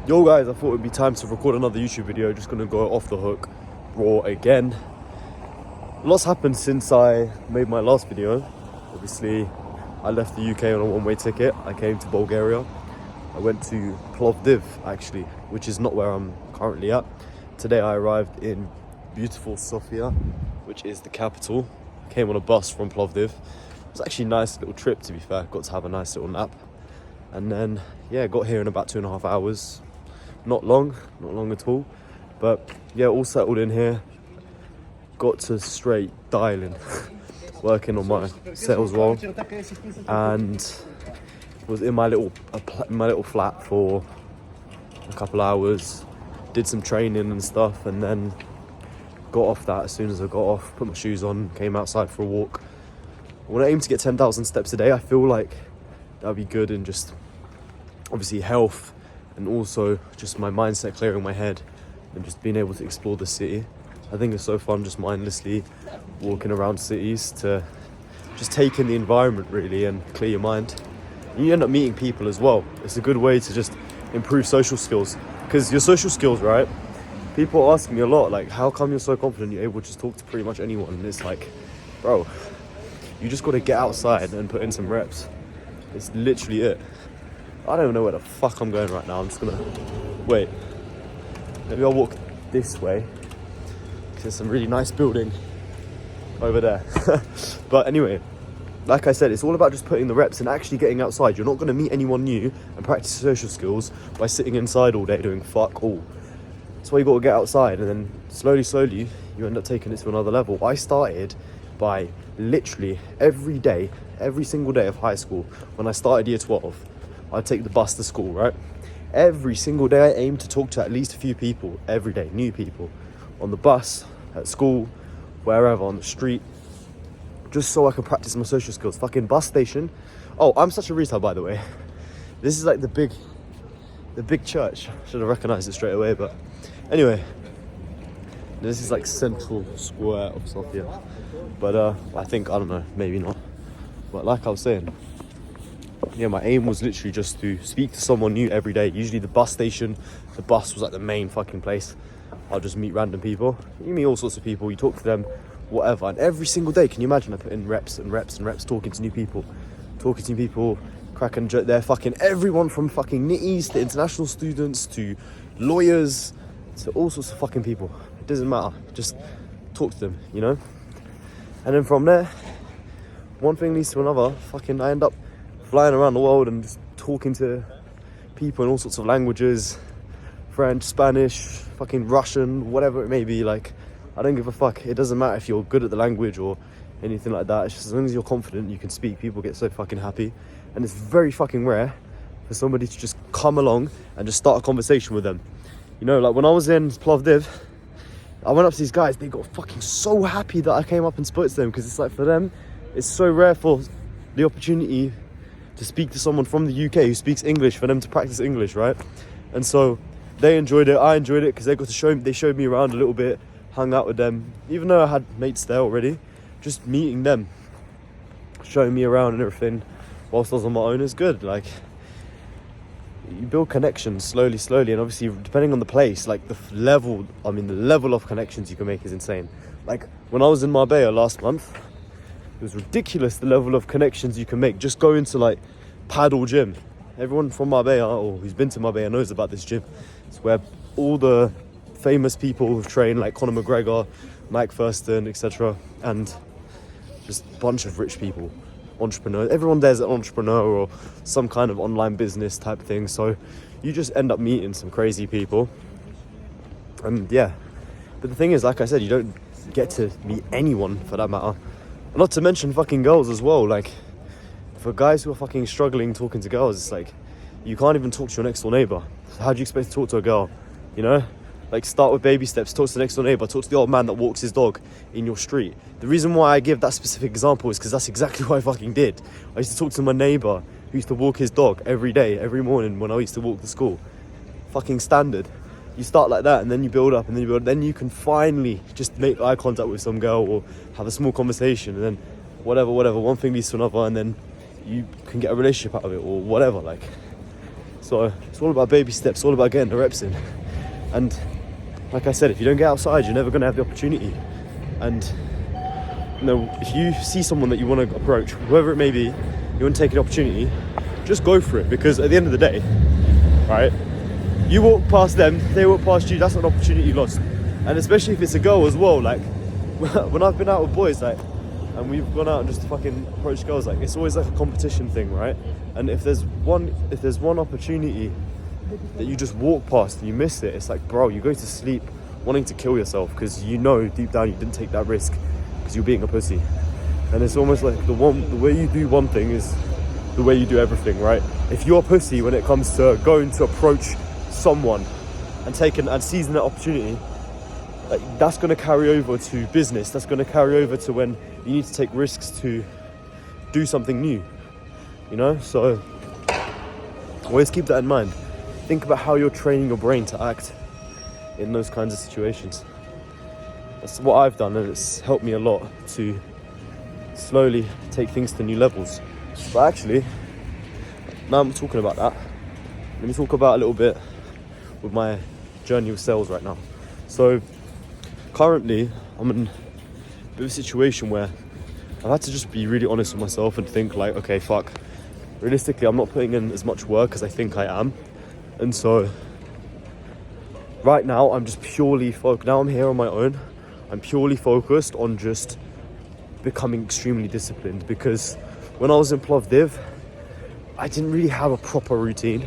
Yo guys, I thought it'd be time to record another YouTube video. Just gonna go off the hook, raw again. Lots happened since I made my last video. Obviously, I left the UK on a one-way ticket. I came to Bulgaria. I went to Plovdiv actually, which is not where I'm currently at. Today I arrived in beautiful Sofia, which is the capital. I came on a bus from Plovdiv. It was actually a nice little trip, to be fair. Got to have a nice little nap. And then, yeah, got here in about 2.5 hours. Not long at all. But yeah, all settled in here. Got to straight dialing, working on my sales role, and was in my little flat for a couple hours. Did some training and stuff, and then got off that. As soon as I got off, put my shoes on, came outside for a walk. When I aim to get 10,000 steps a day, I feel like that'd be good in just obviously health, and also just my mindset, clearing my head and just being able to explore the city. I think it's so fun just mindlessly walking around cities, to just take in the environment really and clear your mind. And you end up meeting people as well. It's a good way to just improve social skills, because your social skills, right? People ask me a lot, like, how come you're so confident you're able to just talk to pretty much anyone? And it's like, bro, you just got to get outside and put in some reps. It's literally it. I don't know where the fuck I'm going right now. I'm just gonna wait. Maybe I'll walk this way. There's some really nice building over there. But anyway, like I said, it's all about just putting the reps and actually getting outside. You're not gonna meet anyone new and practice social skills by sitting inside all day doing fuck all. That's why you gotta get outside, and then slowly, you end up taking it to another level. I started by literally every single day of high school. When I started year 12, I'd take the bus to school, right? Every single day I aimed to talk to at least a few people every day, new people, on the bus, at school, wherever, on the street, just so I could practice my social skills. Fucking bus station. Oh, I'm such a retard, by the way. This is like the big church. Should have recognized it straight away, but anyway, this is like central square of Sofia. But I think, I don't know, maybe not. But like I was saying, yeah, my aim was literally just to speak to someone new every day. Usually the bus station, the bus was like the main fucking place. I'll just meet random people. You meet all sorts of people, you talk to them, whatever. And every single day, can you imagine, I put in reps, talking to new people, cracking joke. They're fucking everyone from fucking nitties to international students to lawyers to all sorts of fucking people. It doesn't matter, just talk to them, you know? And then from there, one thing leads to another. Fucking I end up flying around the world and just talking to people in all sorts of languages. French, Spanish, fucking Russian, whatever it may be. Like, I don't give a fuck. It doesn't matter if you're good at the language or anything like that. It's just as long as you're confident, you can speak. People get so fucking happy. And it's very fucking rare for somebody to just come along and just start a conversation with them. You know, like when I was in Plovdiv, I went up to these guys. They got fucking so happy that I came up and spoke to them, because it's like, for them, it's so rare for the opportunity to speak to someone from the UK who speaks English, for them to practice English, right? And so they enjoyed it, I enjoyed it, because they showed me around a little bit, hung out with them, even though I had mates there already. Just meeting them, showing me around and everything whilst I was on my own is good. Like, you build connections slowly, and obviously depending on the place, like the level of connections you can make is insane. Like when I was in Marbella last month, it was ridiculous the level of connections you can make. Just going to like paddle gym. Everyone from Marbella or who's been to Marbella knows about this gym. It's where all the famous people who've trained, like Conor McGregor, Mike Thurston, etc. And just a bunch of rich people, entrepreneurs. Everyone there's an entrepreneur or some kind of online business type thing. So you just end up meeting some crazy people. And yeah, but the thing is, like I said, you don't get to meet anyone for that matter. Not to mention fucking girls as well. Like, for guys who are fucking struggling talking to girls, it's like, you can't even talk to your next door neighbour. So how do you expect to talk to a girl, you know? Like, start with baby steps, talk to the next door neighbour, talk to the old man that walks his dog in your street. The reason why I give that specific example is because that's exactly what I fucking did. I used to talk to my neighbour who used to walk his dog every day, every morning when I used to walk to school. Fucking standard. You start like that, and then you build up, and then you can finally just make eye contact with some girl or have a small conversation, and then whatever, one thing leads to another, and then you can get a relationship out of it or whatever. Like, So it's all about baby steps, all about getting the reps in. And like I said, if you don't get outside, you're never going to have the opportunity. And you know, if you see someone that you want to approach, whoever it may be, you want to take an opportunity, just go for it. Because at the end of the day, right, you walk past them, they walk past you, that's an opportunity lost. And especially if it's a girl as well, like when I've been out with boys, like, and we've gone out and just fucking approached girls, like, it's always like a competition thing, right? And if there's one opportunity that you just walk past and you miss it, it's like, bro, you go to sleep wanting to kill yourself because you know deep down you didn't take that risk because you're being a pussy. And it's almost like the way you do one thing is the way you do everything, right? If you're a pussy when it comes to going to approach someone and seizing that opportunity, like, that's going to carry over to business. That's going to carry over to when you need to take risks to do something new, you know? So always keep that in mind. Think about how you're training your brain to act in those kinds of situations. That's what I've done, and it's helped me a lot to slowly take things to new levels. But actually, now I'm talking about that, let me talk about a little bit with my journey with sales right now. So currently, I'm in a bit of a situation where I've had to just be really honest with myself and think like, okay, fuck, realistically, I'm not putting in as much work as I think I am. And so right now, I'm just purely focused. Now I'm here on my own. I'm purely focused on just becoming extremely disciplined, because when I was in Plovdiv, I didn't really have a proper routine.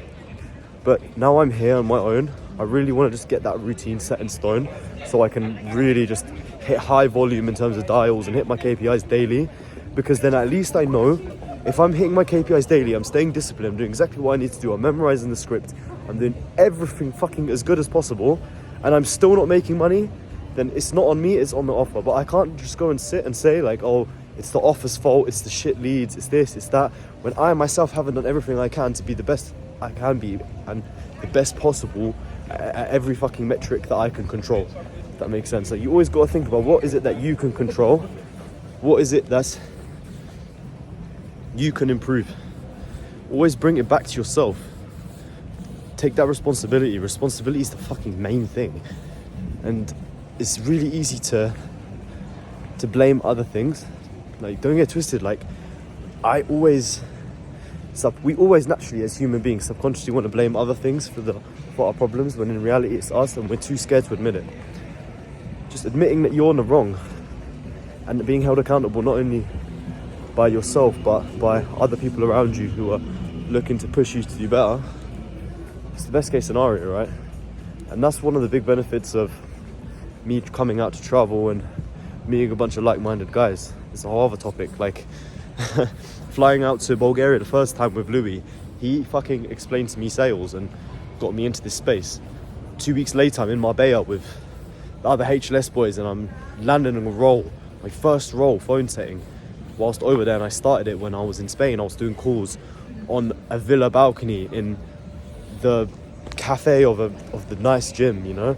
But now I'm here on my own. I really want to just get that routine set in stone so I can really just hit high volume in terms of dials and hit my KPIs daily, because then at least I know if I'm hitting my KPIs daily, I'm staying disciplined, I'm doing exactly what I need to do, I'm memorizing the script, I'm doing everything fucking as good as possible, and I'm still not making money, then it's not on me, it's on the offer. But I can't just go and sit and say like, oh, it's the offer's fault, it's the shit leads, it's this, it's that, when I myself haven't done everything I can to be the best I can be and the best possible at every fucking metric that I can control. If that makes sense. Like, you always got to think about what is it that you can control, what is it that's you can improve. Always bring it back to yourself. Take that responsibility. Responsibility is the fucking main thing. And it's really easy to blame other things. Like, don't get twisted. Like, we always naturally as human beings subconsciously want to blame other things for our problems, when in reality it's us and we're too scared to admit it. Just admitting that you're in the wrong and being held accountable not only by yourself but by other people around you who are looking to push you to do better. It's the best case scenario, right? And that's one of the big benefits of me coming out to travel and meeting a bunch of like-minded guys. It's a whole other topic. Like flying out to Bulgaria the first time with Louis, he fucking explained to me sales and got me into this space. 2 weeks later, I'm in Marbella with the other HLS boys and I'm landing on a role, my first role, phone setting, whilst over there. And I started it when I was in Spain. I was doing calls on a villa balcony in the cafe of the nice gym, you know?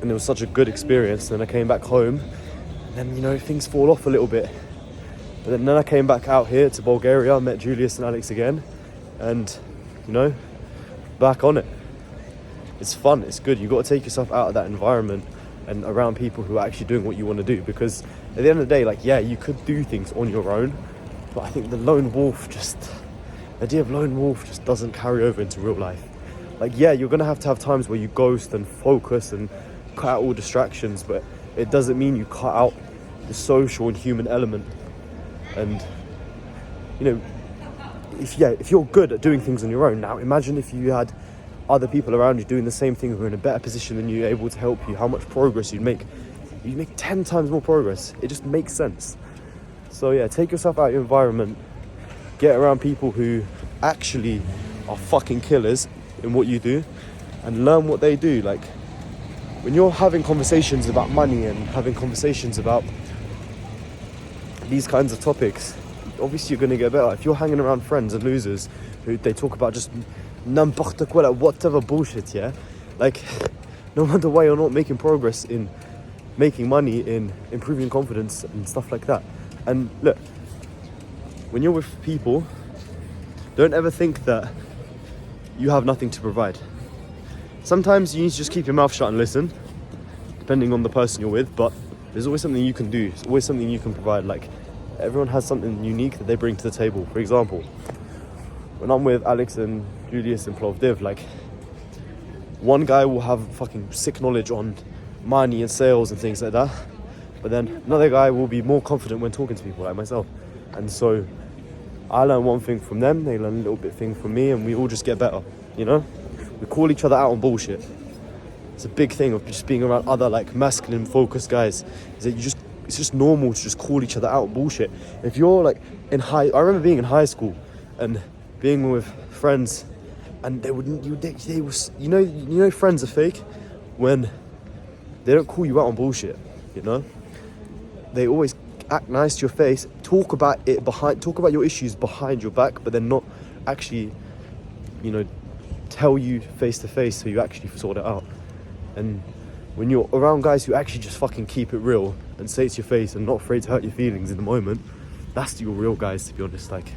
And it was such a good experience. And then I came back home and then, you know, things fall off a little bit. But then I came back out here to Bulgaria, met Julius and Alex again, and, you know, back on it. It's fun, it's good. You've got to take yourself out of that environment and around people who are actually doing what you want to do, because at the end of the day, like, yeah, you could do things on your own, but I think the idea of lone wolf just doesn't carry over into real life. Like, yeah, you're going to have times where you ghost and focus and cut out all distractions, but it doesn't mean you cut out the social and human element. And, you know, if you're good at doing things on your own, now imagine if you had other people around you doing the same thing who are in a better position than you, able to help you, how much progress you'd make. You'd make 10 times more progress. It just makes sense. So yeah, take yourself out of your environment, get around people who actually are fucking killers in what you do, and learn what they do. Like, when you're having conversations about money and having conversations about these kinds of topics, obviously you're going to get better. If you're hanging around friends and losers who they talk about just n'importe quoi, like whatever bullshit, yeah, like, no wonder why you're not making progress in making money, in improving confidence and stuff like that. And look, when you're with people, don't ever think that you have nothing to provide. Sometimes you need to just keep your mouth shut and listen, depending on the person you're with, but there's always something you can do. There's always something you can provide. Like, everyone has something unique that they bring to the table. For example, when I'm with Alex and Julius and Plovdiv, like, one guy will have fucking sick knowledge on money and sales and things like that, but then another guy will be more confident when talking to people, like myself. And so I learn one thing from them, they learn a little bit thing from me, and we all just get better, you know? We call each other out on bullshit. It's a big thing of just being around other like masculine focused guys, is that it's just normal to just call each other out on bullshit. If you're like I remember being in high school and being with friends, and they was, you know friends are fake when they don't call you out on bullshit, you know? They always act nice to your face, talk about your issues behind your back, but then not actually, you know, tell you face to face so you actually sort it out. And when you're around guys who actually just fucking keep it real and say it to your face and not afraid to hurt your feelings in the moment, that's your real guys, to be honest. Like,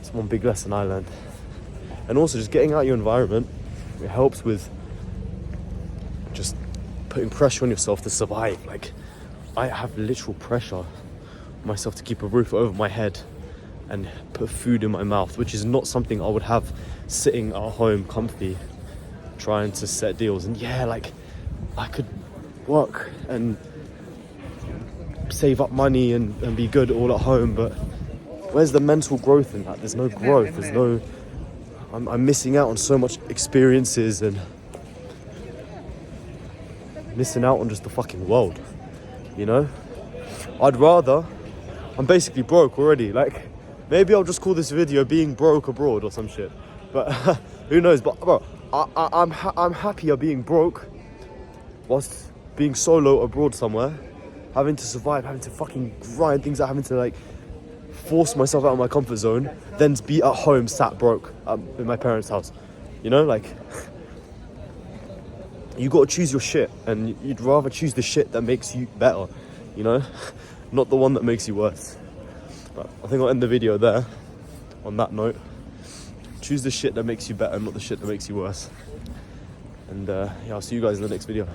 it's one big lesson I learned. And also just getting out your environment, it helps with just putting pressure on yourself to survive. Like, I have literal pressure on myself to keep a roof over my head and put food in my mouth, which is not something I would have sitting at home comfy trying to set deals. And yeah, like, I could work and save up money and be good all at home, but where's the mental growth in that? There's no growth, I'm missing out on so much experiences and missing out on just the fucking world, you know? I'm basically broke already. Like, maybe I'll just call this video being broke abroad or some shit, but who knows? But bro, I'm happier being broke whilst being solo abroad somewhere, having to survive, having to fucking grind things out, having to like force myself out of my comfort zone, than to be at home sat broke in my parents' house, you know? Like, you got to choose your shit, and you'd rather choose the shit that makes you better, you know? Not the one that makes you worse. But I think I'll end the video there on that note. Choose the shit that makes you better, not the shit that makes you worse. And yeah, I'll see you guys in the next video.